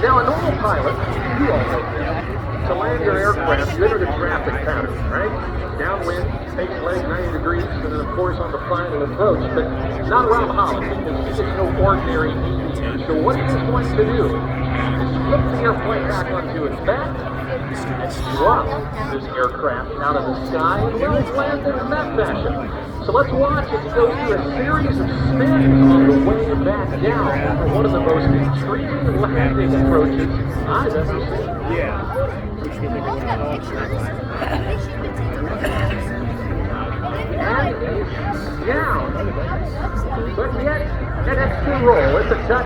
Now, a normal pilot, you all know this, to land your aircraft, you enter the traffic pattern, right? Downwind, takes leg 90 degrees, and then, of course, on the final approach. But not Rob Holland, because he is no ordinary engineer. So what he is going to do is flip the airplane back onto its back and drop this aircraft out of the sky and will land in that fashion. So let's watch as he goes through a series of spins on the way back down for one of the most intriguing landing approaches I've ever seen. And he's down. But yet, an extra roll. It's a touch.